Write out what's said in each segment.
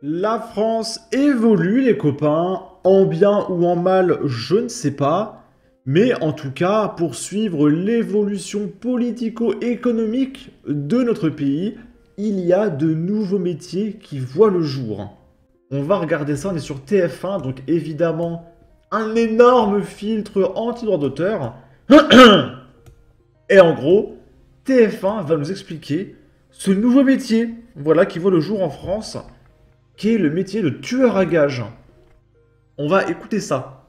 La France évolue, les copains, en bien ou en mal, je ne sais pas, mais en tout cas, pour suivre l'évolution politico-économique de notre pays, il y a de nouveaux métiers qui voient le jour. On va regarder ça, on est sur TF1, donc évidemment, un énorme filtre anti-droit d'auteur. Et en gros, TF1 va nous expliquer ce nouveau métier, voilà, qui voit le jour en France, qui est le métier de tueur à gages. On va écouter ça.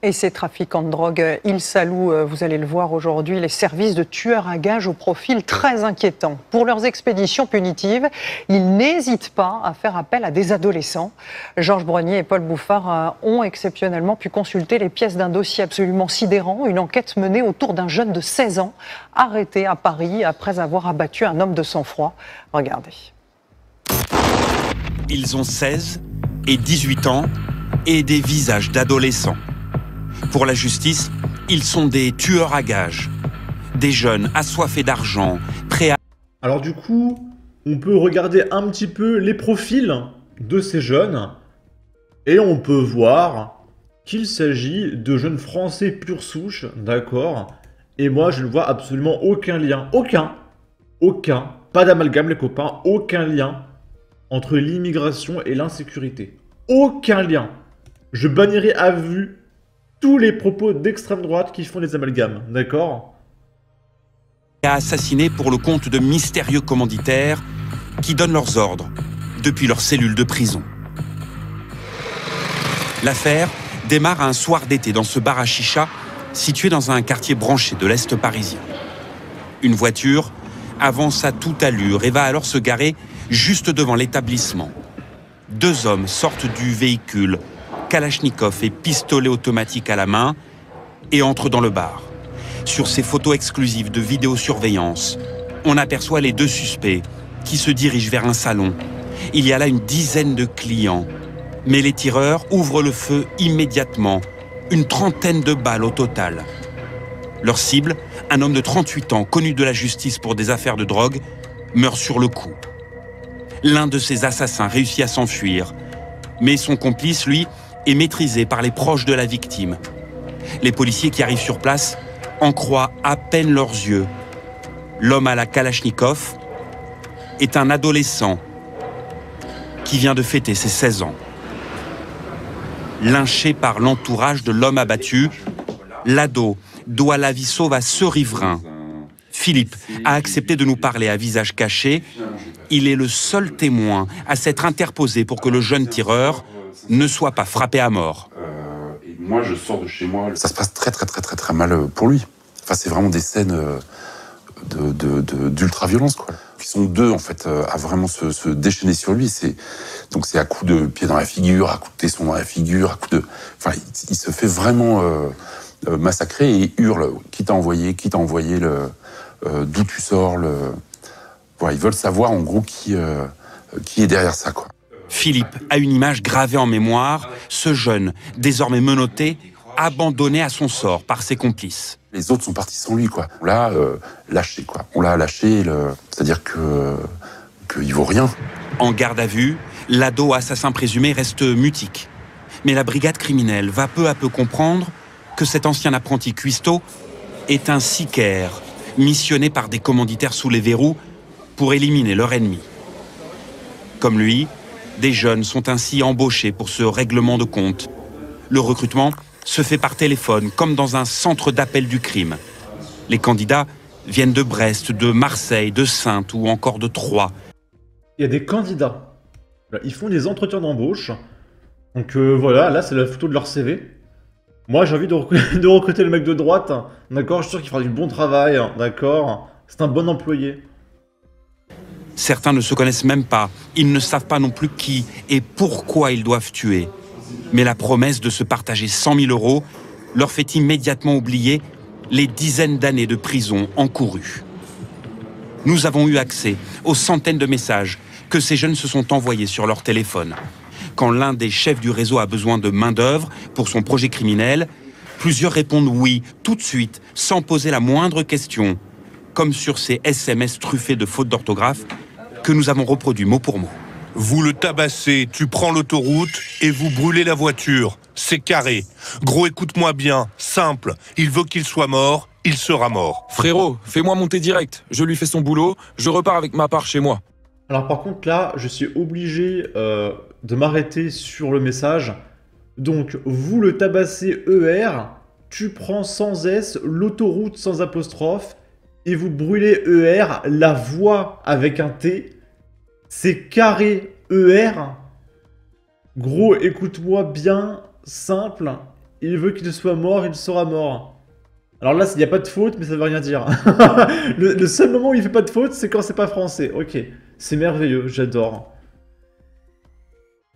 Et ces trafiquants de drogue, ils saluent, vous allez le voir aujourd'hui, les services de tueurs à gages au profil très inquiétant. Pour leurs expéditions punitives, ils n'hésitent pas à faire appel à des adolescents. Georges Brenier et Paul Bouffard ont exceptionnellement pu consulter les pièces d'un dossier absolument sidérant, une enquête menée autour d'un jeune de 16 ans, arrêté à Paris après avoir abattu un homme de sang-froid. Regardez. Ils ont 16 et 18 ans et des visages d'adolescents. Pour la justice, ils sont des tueurs à gages, des jeunes assoiffés d'argent, prêts à... Alors du coup, on peut regarder un petit peu les profils de ces jeunes, et on peut voir qu'il s'agit de jeunes Français pure souche, d'accord? Et moi, je ne vois absolument aucun lien, aucun, pas d'amalgame les copains, aucun lien entre l'immigration et l'insécurité. Aucun lien. Je bannirai à vue tous les propos d'extrême droite qui font des amalgames, d'accord? assassiner pour le compte de mystérieux commanditaires qui donnent leurs ordres depuis leur cellule de prison. L'affaire démarre un soir d'été dans ce bar à chicha situé dans un quartier branché de l'Est parisien. Une voiture avance à toute allure et va alors se garer juste devant l'établissement. Deux hommes sortent du véhicule, Kalachnikov et pistolet automatique à la main, et entrent dans le bar. Sur ces photos exclusives de vidéosurveillance, on aperçoit les deux suspects qui se dirigent vers un salon. Il y a là une dizaine de clients, mais les tireurs ouvrent le feu immédiatement, une trentaine de balles au total. Leur cible, un homme de 38 ans, connu de la justice pour des affaires de drogue, meurt sur le coup. L'un de ces assassins réussit à s'enfuir, mais son complice, lui, est maîtrisé par les proches de la victime. Les policiers qui arrivent sur place en croient à peine leurs yeux. L'homme à la Kalachnikov est un adolescent qui vient de fêter ses 16 ans. Lynché par l'entourage de l'homme abattu, l'ado doit la vie sauve à ce riverain. Philippe a accepté de nous parler à visage caché. Il est le seul témoin à s'être interposé pour que le jeune tireur ne soit pas frappé à mort. Moi, je sors de chez moi. Ça se passe très mal pour lui. Enfin, c'est vraiment des scènes d'ultra-violence, quoi. Ils sont deux, en fait, à vraiment se déchaîner sur lui. Donc c'est à coups de pied dans la figure, à coups de tesson dans la figure, à coups de... Enfin, il se fait vraiment massacrer et il hurle. Qui t'a envoyé d'où tu sors Voilà, ils veulent savoir, en gros, qui est derrière ça, quoi. Philippe a une image gravée en mémoire, ce jeune, désormais menotté, abandonné à son sort par ses complices. Les autres sont partis sans lui, quoi. On l'a lâché, quoi. On l'a lâché, c'est-à-dire qu'il vaut rien. En garde à vue, l'ado assassin présumé reste mutique. Mais la brigade criminelle va peu à peu comprendre que cet ancien apprenti cuistot est un sicaire, missionné par des commanditaires sous les verrous pour éliminer leur ennemi. Comme lui, des jeunes sont ainsi embauchés pour ce règlement de compte. Le recrutement se fait par téléphone, comme dans un centre d'appel du crime. Les candidats viennent de Brest, de Marseille, de Saintes ou encore de Troyes. Il y a des candidats. Ils font des entretiens d'embauche. Donc voilà, là c'est la photo de leur CV. Moi j'ai envie de recruter le mec de droite. D'accord, je suis sûr qu'il fera du bon travail. D'accord, c'est un bon employé. Certains ne se connaissent même pas. Ils ne savent pas non plus qui et pourquoi ils doivent tuer. Mais la promesse de se partager 100 000 € leur fait immédiatement oublier les dizaines d'années de prison encourues. Nous avons eu accès aux centaines de messages que ces jeunes se sont envoyés sur leur téléphone. Quand l'un des chefs du réseau a besoin de main-d'œuvre pour son projet criminel, plusieurs répondent oui, tout de suite, sans poser la moindre question, comme sur ces SMS truffés de fautes d'orthographe que nous avons reproduits mot pour mot. Vous le tabassez, tu prends l'autoroute et vous brûlez la voiture. C'est carré. Gros, écoute-moi bien, simple. Il veut qu'il soit mort, il sera mort. Frérot, fais-moi monter direct. Je lui fais son boulot, je repars avec ma part chez moi. Alors par contre là, je suis obligé de m'arrêter sur le message. Donc, vous le tabassez ER, tu prends sans S, l'autoroute sans apostrophe, et vous brûlez ER, la voie avec un T. C'est carré ER. Gros, écoute-moi bien, simple. Il veut qu'il soit mort, il sera mort. Alors là, il n'y a pas de faute, mais ça veut rien dire. le seul moment où il fait pas de faute, c'est quand c'est pas français. Ok, c'est merveilleux, j'adore.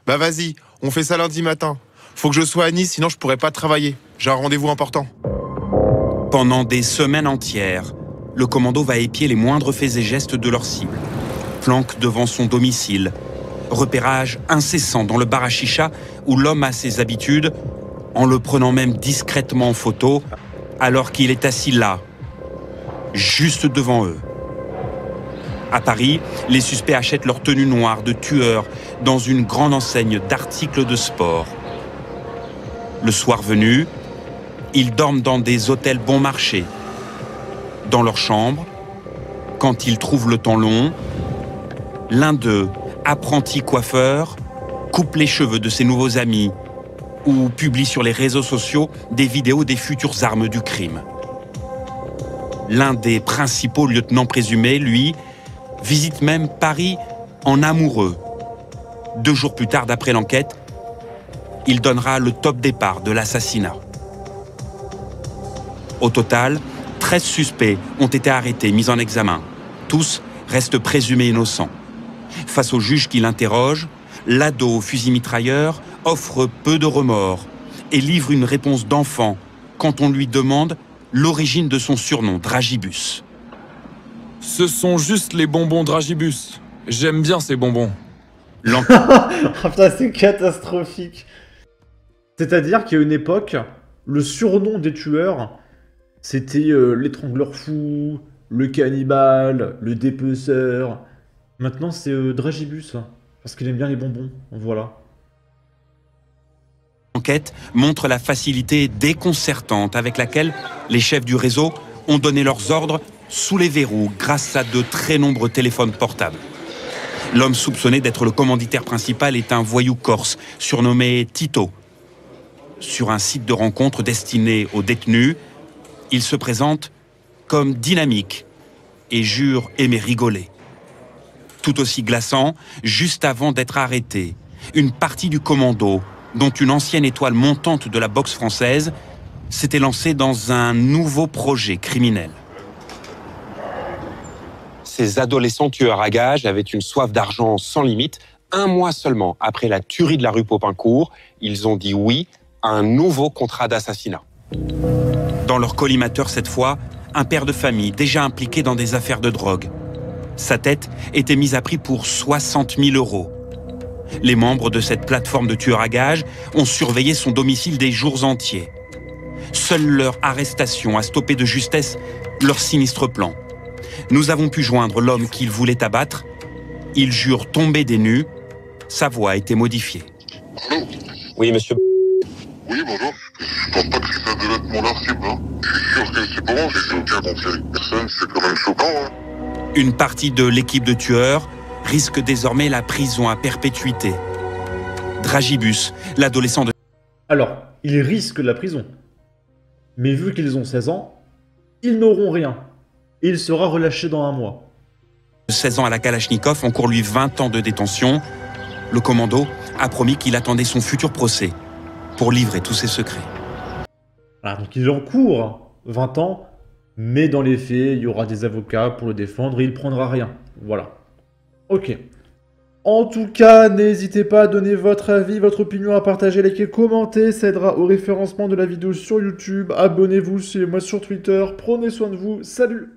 Bah vas-y, on fait ça lundi matin. Faut que je sois à Nice, sinon je pourrais pas travailler. J'ai un rendez-vous important. Pendant des semaines entières, le commando va épier les moindres faits et gestes de leur cible. Planque devant son domicile. Repérage incessant dans le bar à chicha où l'homme a ses habitudes, en le prenant même discrètement en photo, alors qu'il est assis là, juste devant eux. À Paris, les suspects achètent leur tenue noire de tueur dans une grande enseigne d'articles de sport. Le soir venu, ils dorment dans des hôtels bon marché. Dans leur chambre, quand ils trouvent le temps long, l'un d'eux, apprenti coiffeur, coupe les cheveux de ses nouveaux amis ou publie sur les réseaux sociaux des vidéos des futures armes du crime. L'un des principaux lieutenants présumés, lui, visite même Paris en amoureux. 2 jours plus tard, d'après l'enquête, il donnera le top départ de l'assassinat. Au total, 13 suspects ont été arrêtés, mis en examen. Tous restent présumés innocents. Face au juge qui l'interroge, l'ado au fusil mitrailleur offre peu de remords et livre une réponse d'enfant quand on lui demande l'origine de son surnom, Dragibus. Ce sont juste les bonbons Dragibus. J'aime bien ces bonbons. Oh putain, c'est catastrophique. C'est-à-dire qu'à une époque, le surnom des tueurs, c'était l'étrangleur fou, le cannibale, le dépeceur. Maintenant, c'est Dragibus, parce qu'il aime bien les bonbons, voilà. L'enquête montre la facilité déconcertante avec laquelle les chefs du réseau ont donné leurs ordres sous les verrous grâce à de très nombreux téléphones portables. L'homme soupçonné d'être le commanditaire principal est un voyou corse, surnommé Tito. Sur un site de rencontre destiné aux détenus, il se présente comme dynamique et jure aimer rigoler. Tout aussi glaçant, juste avant d'être arrêté, une partie du commando, dont une ancienne étoile montante de la boxe française, s'était lancée dans un nouveau projet criminel. Ces adolescents tueurs à gages avaient une soif d'argent sans limite. 1 mois seulement après la tuerie de la rue Popincourt, ils ont dit oui à un nouveau contrat d'assassinat. Dans leur collimateur cette fois, un père de famille déjà impliqué dans des affaires de drogue. Sa tête était mise à prix pour 60 000 €. Les membres de cette plateforme de tueurs à gages ont surveillé son domicile des jours entiers. Seule leur arrestation a stoppé de justesse leur sinistre plan. Nous avons pu joindre l'homme qu'ils voulaient abattre. Il jure tomber des nues. Sa voix a été modifiée. Allô? Oui, monsieur. Oui, bonjour. Je pense pas que ça devait être mon leur cible, hein. Je suis sûr que c'est bon, j'ai aucun conflit avec personne, c'est quand même choquant, hein. Une partie de l'équipe de tueurs risque désormais la prison à perpétuité. Dragibus, l'adolescent de... Alors, ils risquent la prison. Mais vu qu'ils ont 16 ans, ils n'auront rien. Et il sera relâché dans 1 mois. 16 ans à la Kalachnikov encourt lui 20 ans de détention. Le commando a promis qu'il attendait son futur procès pour livrer tous ses secrets. Voilà, donc il encourt 20 ans, mais dans les faits, il y aura des avocats pour le défendre et il prendra rien. Voilà. Ok. En tout cas, n'hésitez pas à donner votre avis, votre opinion, à partager, liker, commenter. Ça aidera au référencement de la vidéo sur YouTube. Abonnez-vous, suivez-moi sur Twitter. Prenez soin de vous. Salut!